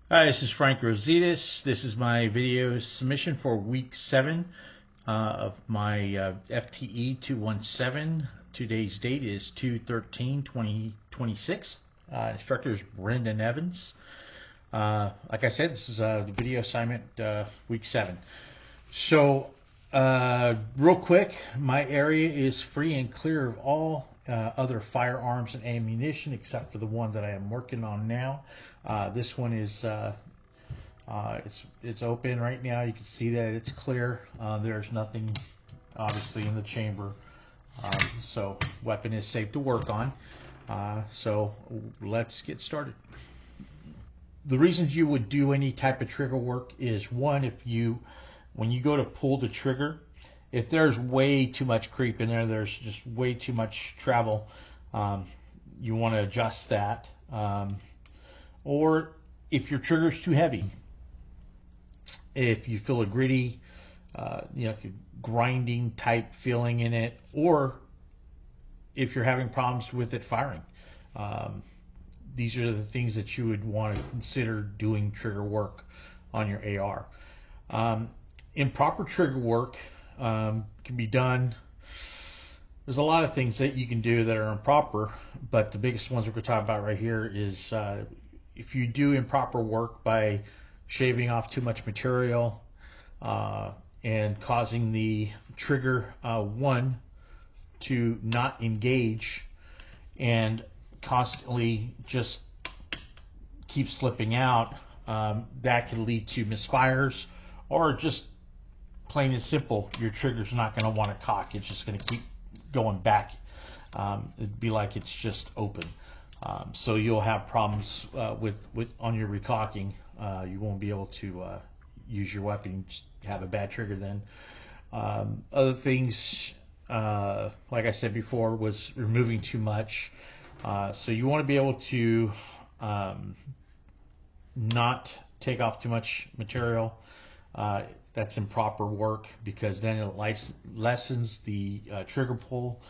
Hi, this is Frank Rositas. This is my video submission for week 7 of my FTE 217. Today's date is 2/13/2026. Instructor is Brendan Evans. Like I said, this is the video assignment week 7. So, real quick, my area is free and clear of all other firearms and ammunition except for the one that I am working on now. This one is it's open right now. You can see that it's clear. There's nothing obviously in the chamber, so weapon is safe to work on. So let's get started. The reasons you would do any type of trigger work is one, when you go to pull the trigger, if there's way too much creep in there, there's just way too much travel, you want to adjust that. Or if your trigger is too heavy, if you feel a gritty, grinding type feeling in it, or if you're having problems with it firing. These are the things that you would want to consider doing trigger work on your AR. Improper trigger work can be done. There's a lot of things that you can do that are improper, but the biggest ones we're going to talk about right here is if you do improper work by shaving off too much material and causing the trigger one to not engage and constantly just keep slipping out, that can lead to misfires, or just plain and simple, your trigger's not going to want to cock. It's just going to keep going back. It'd be like it's just open. So you'll have problems with on your recocking. You won't be able to use your weapon. You just have a bad trigger then. Other things, like I said before, was removing too much. So you want to be able to not take off too much material. That's improper work, because then it lessens the trigger pull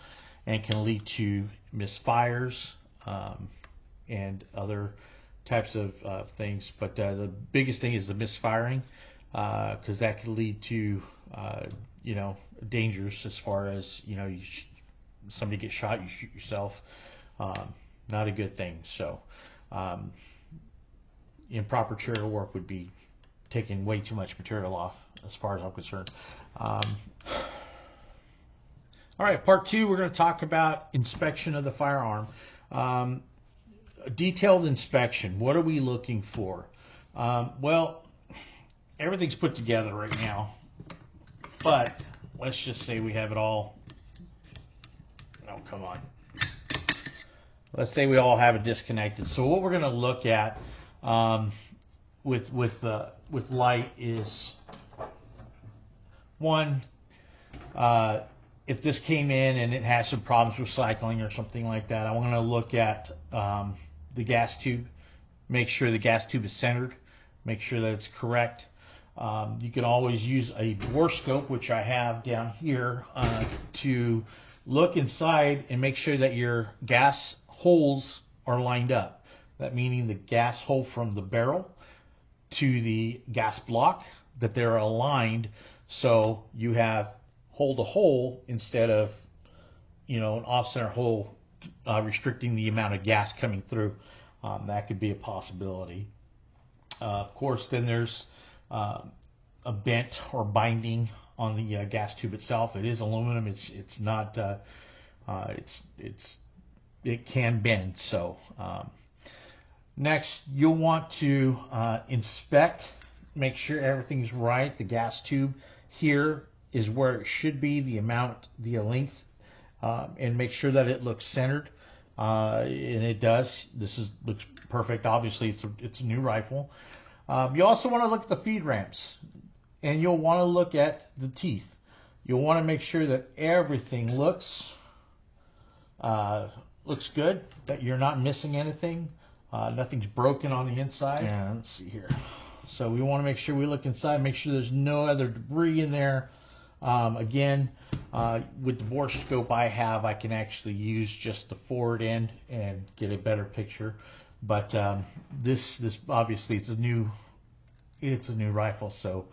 and can lead to misfires and other types of things. But the biggest thing is the misfiring, because that can lead to dangers as far as somebody gets shot, you shoot yourself. Not a good thing. So improper trigger work would be taking way too much material off, as far as I'm concerned. All right, part 2, we're going to talk about inspection of the firearm. Detailed inspection. What are we looking for? Well, everything's put together right now, but let's just say we have it all. Oh, come on. Let's say we all have it disconnected. So what we're going to look at with light is, one, if this came in and it has some problems with cycling or something like that, I'm going to look at the gas tube, make sure the gas tube is centered, make sure that it's correct. You can always use a bore scope, which I have down here, to look inside and make sure that your gas holes are lined up. That meaning the gas hole from the barrel to the gas block, that they're aligned, so you have hole to hole instead of an off-center hole restricting the amount of gas coming through. That could be a possibility. Of course, then there's a bent or binding on the gas tube itself. It is aluminum. It's not. It can bend. So next, you'll want to inspect, make sure everything's right. The gas tube here is where it should be, the length, and make sure that it looks centered. And it does. Looks perfect. Obviously, it's a new rifle. You also want to look at the feed ramps, and you'll want to look at the teeth. You'll want to make sure that everything looks good, that you're not missing anything. Nothing's broken on the inside. Yeah, let's see here. So we want to make sure we look inside, make sure there's no other debris in there. Again, with the bore scope I have, I can actually use just the forward end and get a better picture. But this obviously it's a new rifle, so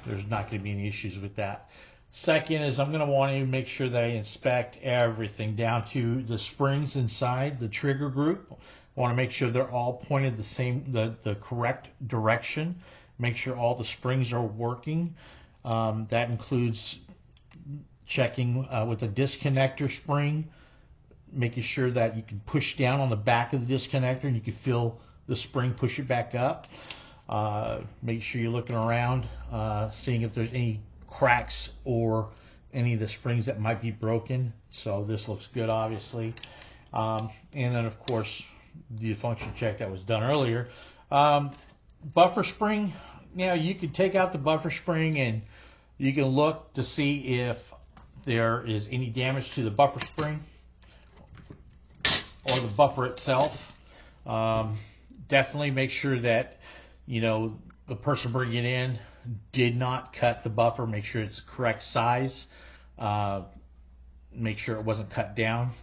there's not going to be any issues with that. Second is I'm going to want to make sure that I inspect everything down to the springs inside the trigger group. I want to make sure they're all pointed the correct direction. Make sure all the springs are working. That includes checking with a disconnector spring, making sure that you can push down on the back of the disconnector and you can feel the spring push it back up. Make sure you're looking around, seeing if there's any cracks or any of the springs that might be broken. So this looks good, obviously. And then, of course, the function check that was done earlier. Buffer spring, you can take out the buffer spring and you can look to see if there is any damage to the buffer spring or the buffer itself. Definitely make sure that the person bringing it in did not cut the buffer. Make sure it's the correct size. Make sure it wasn't cut down.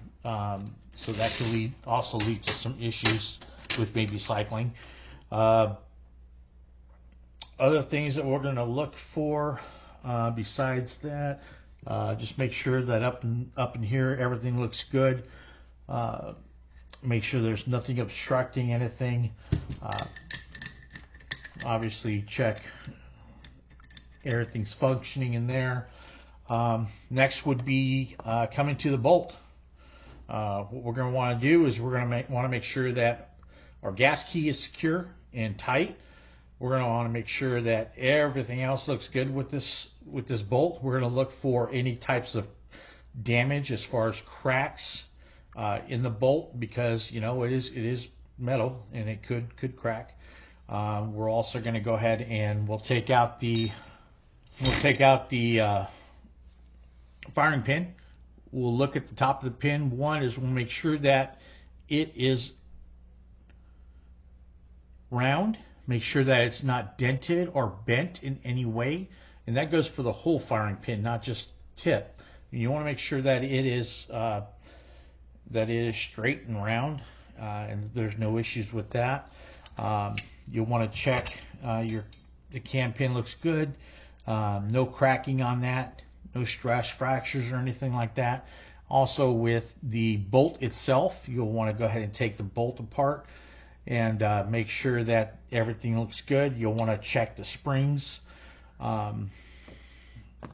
So that could also lead to some issues with maybe cycling. Other things that we're going to look for besides that, just make sure that up in here everything looks good. Make sure there's nothing obstructing anything. Obviously check everything's functioning in there. Next would be coming to the bolt. What we're going to want to do is we're going to want to make sure that our gas key is secure and tight. We're going to want to make sure that everything else looks good with this bolt. We're going to look for any types of damage as far as cracks in the bolt, because it is metal and it could crack. We're also going to go ahead and we'll take out the firing pin. We'll look at the top of the pin. One is we'll make sure that it is round. Make sure that it's not dented or bent in any way. And that goes for the whole firing pin, not just tip. You want to make sure that it is straight and round, and there's no issues with that. You'll want to check the cam pin looks good. No cracking on that. No stress fractures or anything like that. Also, with the bolt itself, you'll want to go ahead and take the bolt apart and make sure that everything looks good. You'll want to check the springs. Let's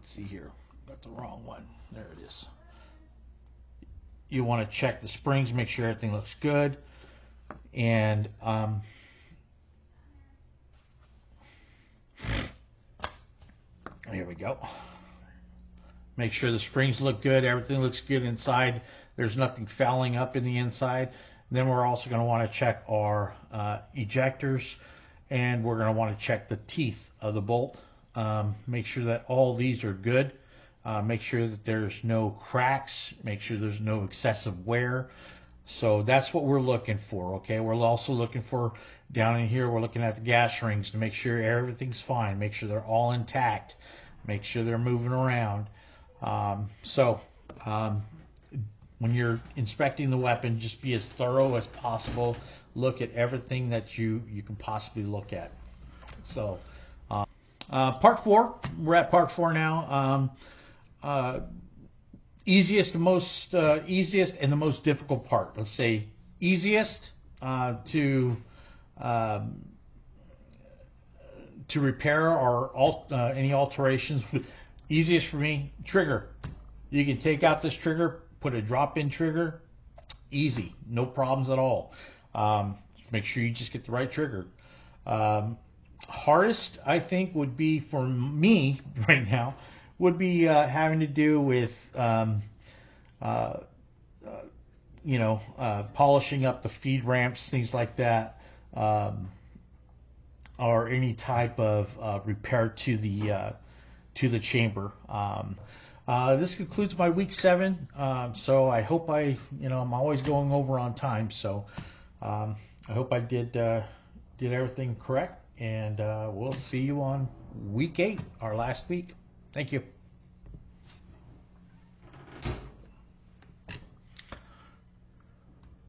see here. Got the wrong one. There it is. You want to check the springs, make sure everything looks good. And here we go. Make sure the springs look good, everything looks good inside. There's nothing fouling up in the inside. And then we're also going to want to check our ejectors, and we're going to want to check the teeth of the bolt. Make sure that all these are good. Make sure that there's no cracks. Make sure there's no excessive wear. So that's what we're looking for, okay? We're also looking for, down in here, we're looking at the gas rings to make sure everything's fine. Make sure they're all intact. Make sure they're moving around. When you're inspecting the weapon, just be as thorough as possible. Look at everything that you can possibly look at. So, part 4, we're at part 4 now. Easiest and the most difficult part. Let's say easiest to repair or any alterations. Easiest for me, trigger. You can take out this trigger, put a drop-in trigger, easy, no problems at all. Make sure you just get the right trigger. Hardest, I think, would be for me right now, would be having to do with polishing up the feed ramps, things like that, or any type of repair to the chamber. This concludes my week 7. So I hope I'm always going over on time. So I hope I did everything correct, and we'll see you on week 8, our last week. Thank you.